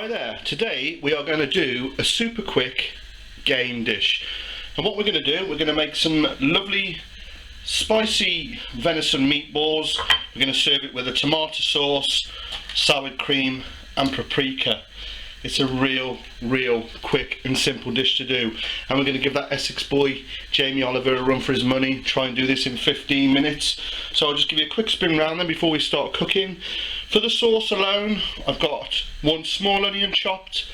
Hi there, today we are going to do a super quick game dish, and what we're going to do, we're going to make some lovely spicy venison meatballs. We're going to serve it with a tomato sauce, sour cream and paprika. It's a real quick and simple dish to do, and we're going to give that Essex boy Jamie Oliver a run for his money. Try and do this in 15 minutes. So I'll just give you a quick spin round then before we start cooking. For the sauce alone, I've got one small onion chopped,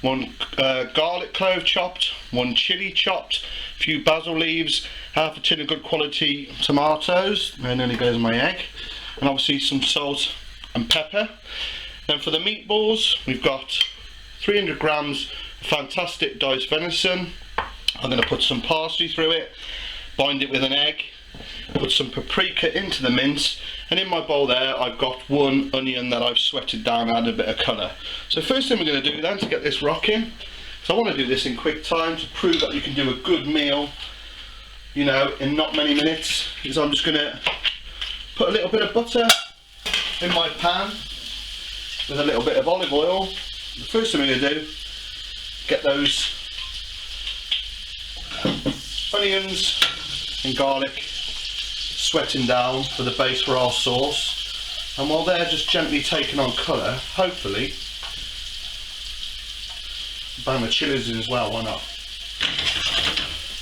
one garlic clove chopped, one chilli chopped, a few basil leaves, half a tin of good quality tomatoes, and then it goes my egg, and obviously some salt and pepper. Then for the meatballs, we've got 300 grams of fantastic diced venison. I'm going to put some parsley through it, bind it with an egg, put some paprika into the mince, and in my bowl there I've got one onion that I've sweated down and added a bit of colour. So first thing we're going to do then to get this rocking, so I want to do this in quick time to prove that you can do a good meal, you know, in not many minutes, is I'm just going to put a little bit of butter in my pan with a little bit of olive oil. The first thing we're going to do, get those onions and garlic sweating down for the base for our sauce, and while they're just gently taking on colour, hopefully bang the chilies in as well, why not?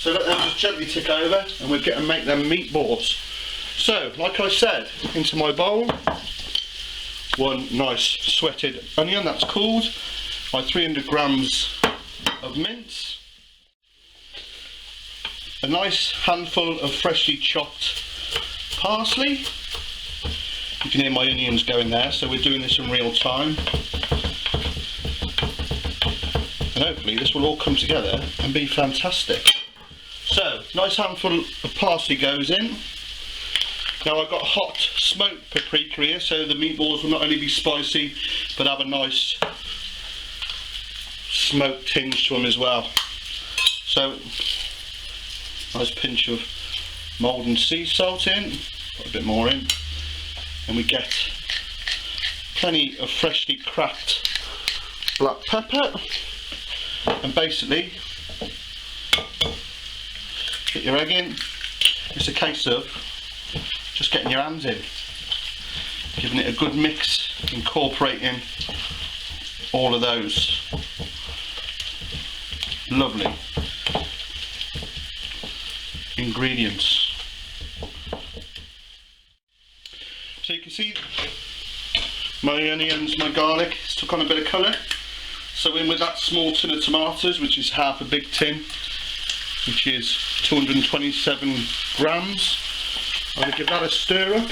So let them just gently tick over and we'll get and make them meatballs. So like I said, into my bowl, one nice sweated onion that's cooled, my 300 grams of mince, a nice handful of freshly chopped parsley. You can hear my onions going there, so we're doing this in real time, and hopefully this will all come together and be fantastic. So nice handful of parsley goes in. Now I've got hot smoked paprika here, so the meatballs will not only be spicy but have a nice smoked tinge to them as well. So nice pinch of Maldon sea salt in, put a bit more in, and we get plenty of freshly cracked black pepper, and basically get your egg in. It's a case of just getting your hands in, giving it a good mix, incorporating all of those lovely ingredients. So you can see my onions, my garlic, it's took on a bit of colour. So in with that small tin of tomatoes, which is half a big tin, which is 227 grams. I'm going to give that a stir up,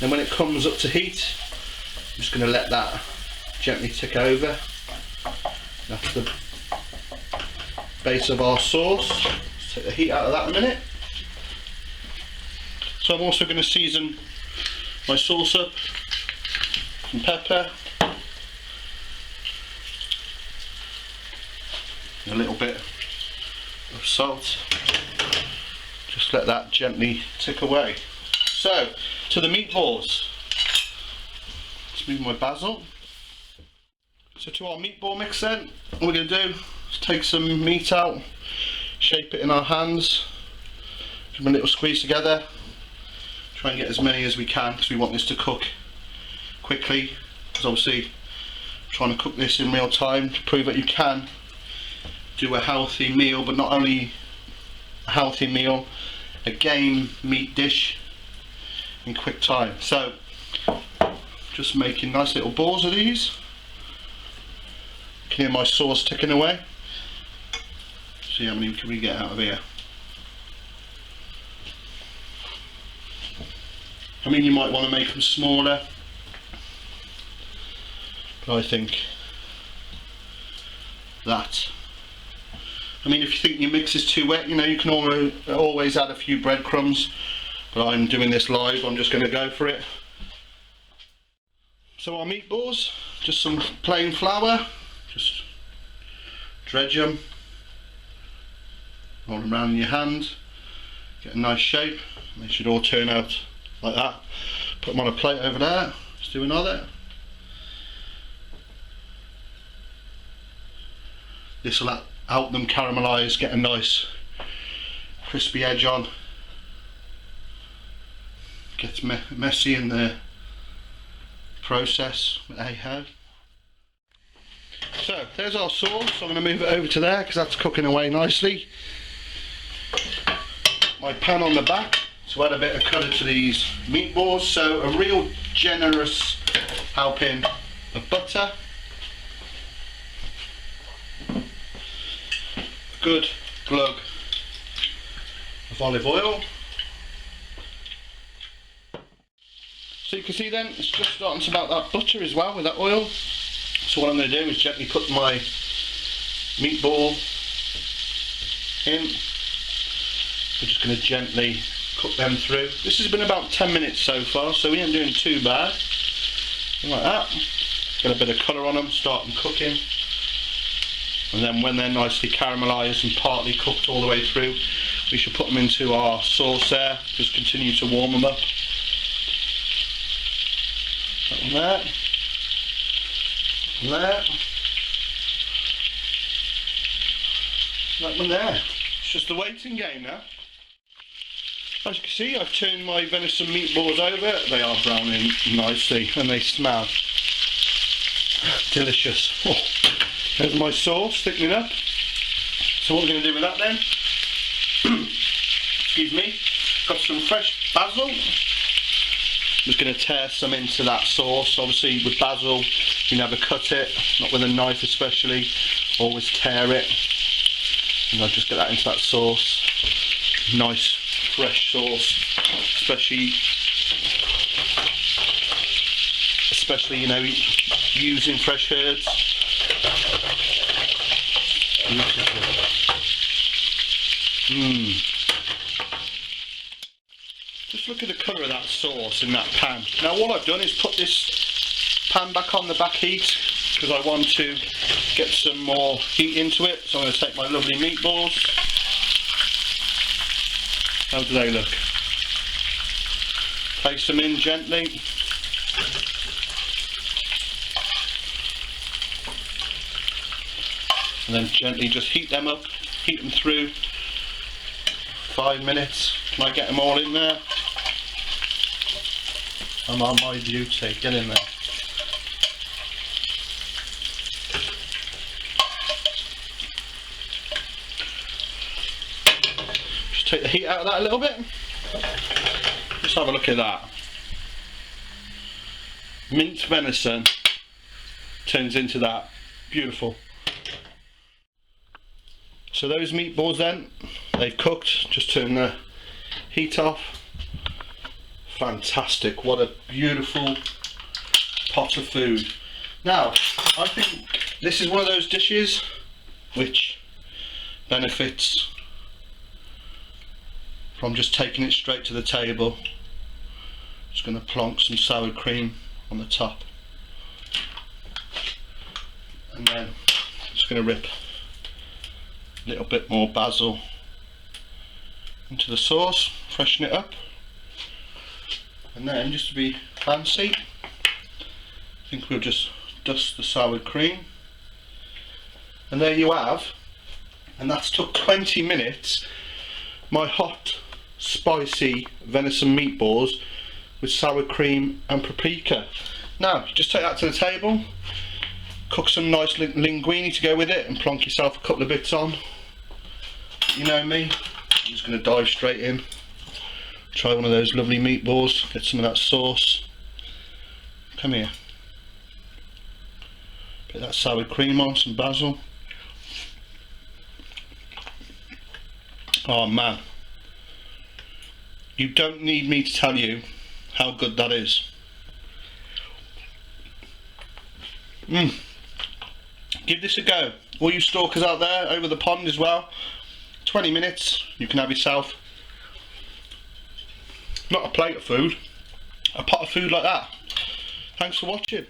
then when it comes up to heat, I'm just going to let that gently tick over. That's the base of our sauce. Let's take the heat out of that in a minute. So I'm also going to season my sauce up, some pepper, a little bit of salt. Just let that gently tick away. So, to the meatballs. Let's move my basil. So to our meatball mix then, what we're going to do is take some meat out, shape it in our hands, give them a little squeeze together, try and get as many as we can because we want this to cook quickly, because obviously I'm trying to cook this in real time to prove that you can do a healthy meal, but not only a healthy meal, a game meat dish in quick time. So just making nice little balls of these. You can hear my sauce ticking away. See how many can we get out of here. I mean, you might want to make them smaller, but I think that, I mean, if you think your mix is too wet, you know, you can always add a few breadcrumbs, but I'm doing this live, I'm just going to go for it. So our meatballs, just some plain flour, just dredge them, roll them around in your hand, get a nice shape, they should all turn out like that. Put them on a plate over there, let's do another. This will help them caramelise, get a nice crispy edge on. Gets messy in the process, but hey ho. So there's our sauce. I'm going to move it over to there because that's cooking away nicely. My pan on the back to add a bit of colour to these meatballs. So a real generous helping of butter, a good glug of olive oil. So you can see then it's just starting to melt that butter as well with that oil. So what I'm going to do is gently put my meatball in. We're just going to gently cook them through. This has been about 10 minutes so far, so we ain't doing too bad. Like that. Get a bit of colour on them, start them cooking. And then when they're nicely caramelised and partly cooked all the way through, we should put them into our sauce there. Just continue to warm them up. That one there. There, that one there. It's just the waiting game now. As you can see, I've turned my venison meatballs over. They are browning nicely and they smell delicious. Oh, there's my sauce thickening up. So what we're going to do with that then, excuse me, got some fresh basil. I'm just going to tear some into that sauce. Obviously with basil you never cut it, not with a knife especially, always tear it. And I'll just get that into that sauce. Nice fresh sauce, especially you know, using fresh herbs. Just look at the colour of that sauce in that pan. Now what I've done is put this pan back on the back heat because I want to get some more heat into it. So I'm going to take my lovely meatballs. How do they look? Place them in gently. And then gently just heat them up, heat them through 5 minutes. Can I get them all in there? I'm on my duty, get in there. Just take the heat out of that a little bit. Just have a look at that. Minced venison turns into that. Beautiful. So those meatballs then, they've cooked, just turn the heat off. Fantastic, what a beautiful pot of food. Now, I think this is one of those dishes which benefits from just taking it straight to the table. Just going to plonk some sour cream on the top. And then just going to rip a little bit more basil into the sauce, freshen it up. And then, just to be fancy, I think we'll just dust the sour cream. And there you have, and that's took 20 minutes, my hot, spicy venison meatballs with sour cream and paprika. Now, just take that to the table, cook some nice linguine to go with it, and plonk yourself a couple of bits on. You know me, I'm just going to dive straight in. Try one of those lovely meatballs, get some of that sauce. Come here. Put that sour cream on, some basil. Oh man. You don't need me to tell you how good that is. Give this a go. All you stalkers out there over the pond as well. 20 minutes, you can have yourself not a plate of food, a pot of food like that. Thanks for watching.